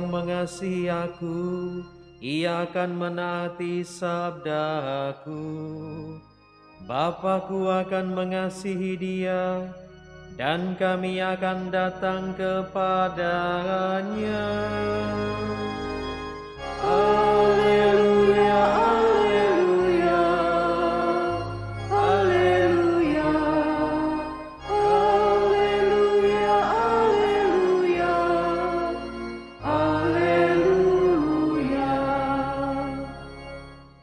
yang mengasihi aku, ia akan menaati sabdaku. Bapakku akan mengasihi dia, dan kami akan datang kepadanya. Haleluya, haleluya, haleluya, haleluya, haleluya, haleluya.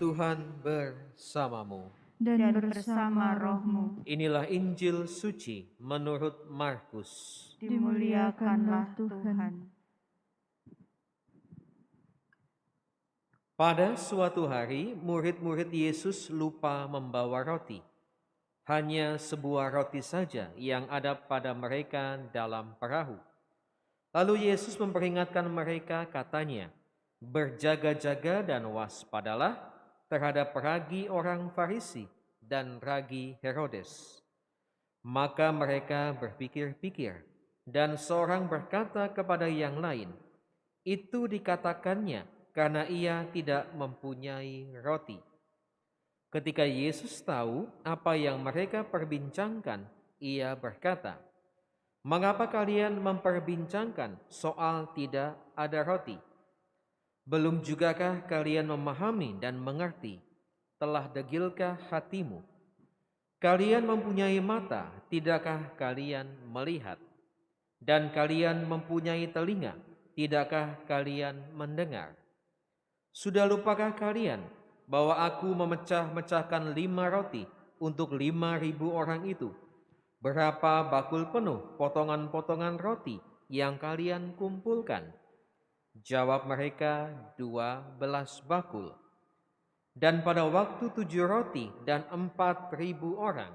Tuhan bersamamu. Dan bersama rohmu. Inilah Injil suci menurut Markus. Dimuliakanlah Tuhan. Pada suatu hari, murid-murid Yesus lupa membawa roti. Hanya sebuah roti saja yang ada pada mereka dalam perahu. Lalu Yesus memperingatkan mereka, katanya, "Berjaga-jaga dan waspadalah terhadap ragi orang Farisi dan ragi Herodes." Maka mereka berpikir-pikir, dan seorang berkata kepada yang lain, "Itu dikatakannya karena ia tidak mempunyai roti." Ketika Yesus tahu apa yang mereka perbincangkan, ia berkata, "Mengapa kalian memperbincangkan soal tidak ada roti? Belum jugakah kalian memahami dan mengerti? Telah degilkah hatimu? Kalian mempunyai mata, tidakkah kalian melihat? Dan kalian mempunyai telinga, tidakkah kalian mendengar? Sudah lupakah kalian bahwa aku memecah-mecahkan 5 roti untuk 5.000 orang itu? Berapa bakul penuh potongan-potongan roti yang kalian kumpulkan?" Jawab mereka, 12 bakul. "Dan pada waktu 7 roti dan 4.000 orang,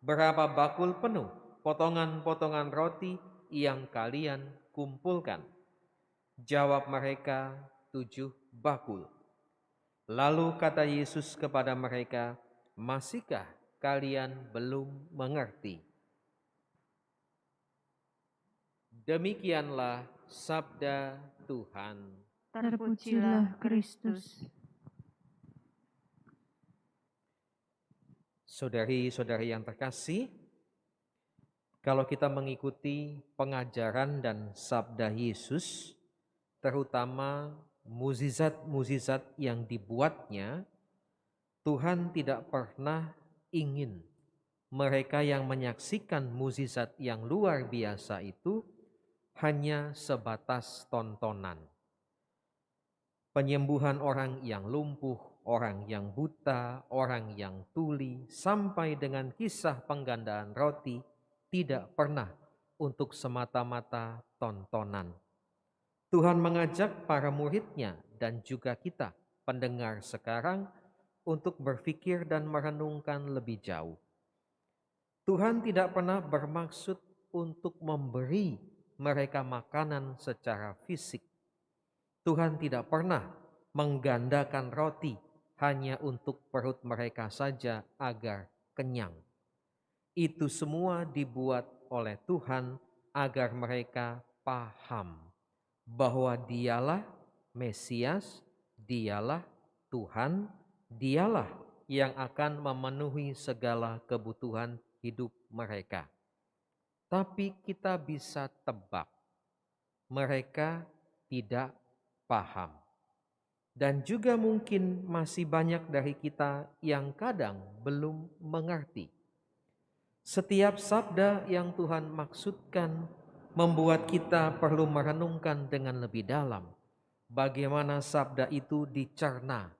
berapa bakul penuh potongan-potongan roti yang kalian kumpulkan?" Jawab mereka, 7 bakul. Lalu kata Yesus kepada mereka, "Masihkah kalian belum mengerti?" Demikianlah sabda Tuhan. Terpujilah Kristus. Saudari-saudari yang terkasih, kalau kita mengikuti pengajaran dan sabda Yesus, terutama mukjizat-mukjizat yang dibuatnya, Tuhan tidak pernah ingin mereka yang menyaksikan mukjizat yang luar biasa itu hanya sebatas tontonan. Penyembuhan orang yang lumpuh, orang yang buta, orang yang tuli, sampai dengan kisah penggandaan roti, tidak pernah untuk semata-mata tontonan. Tuhan mengajak para muridnya dan juga kita, pendengar sekarang, untuk berpikir dan merenungkan lebih jauh. Tuhan tidak pernah bermaksud untuk memberi mereka makanan secara fisik. Tuhan tidak pernah menggandakan roti hanya untuk perut mereka saja agar kenyang. Itu semua dibuat oleh Tuhan agar mereka paham bahwa Dialah Mesias, Dialah Tuhan, Dialah yang akan memenuhi segala kebutuhan hidup mereka. Tapi kita bisa tebak, mereka tidak paham. Dan juga mungkin masih banyak dari kita yang kadang belum mengerti. Setiap sabda yang Tuhan maksudkan membuat kita perlu merenungkan dengan lebih dalam. Bagaimana sabda itu dicerna,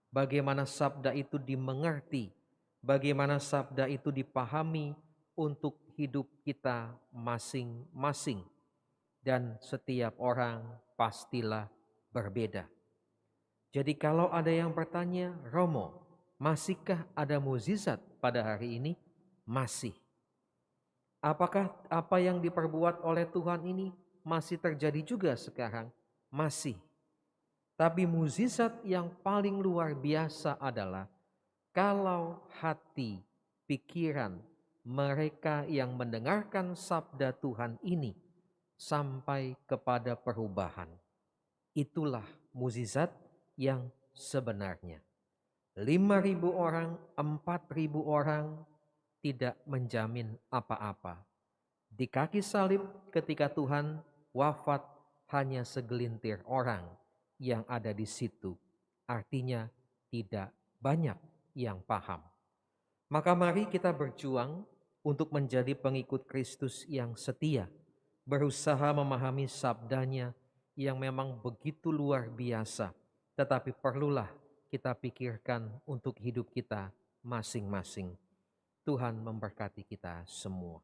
bagaimana sabda itu dimengerti, bagaimana sabda itu dipahami untuk hidup kita masing-masing. Dan setiap orang pastilah berbeda. Jadi kalau ada yang bertanya, "Romo, masihkah ada mukjizat pada hari ini?" Masih. Apakah apa yang diperbuat oleh Tuhan ini masih terjadi juga sekarang? Masih. Tapi mukjizat yang paling luar biasa adalah kalau hati, pikiran mereka yang mendengarkan sabda Tuhan ini sampai kepada perubahan. Itulah mukjizat yang sebenarnya. 5.000 orang, 4.000 orang tidak menjamin apa-apa. Di kaki salib ketika Tuhan wafat, hanya segelintir orang yang ada di situ. Artinya tidak banyak yang paham. Maka mari kita berjuang untuk menjadi pengikut Kristus yang setia, berusaha memahami sabdanya yang memang begitu luar biasa, tetapi perlulah kita pikirkan untuk hidup kita masing-masing. Tuhan memberkati kita semua.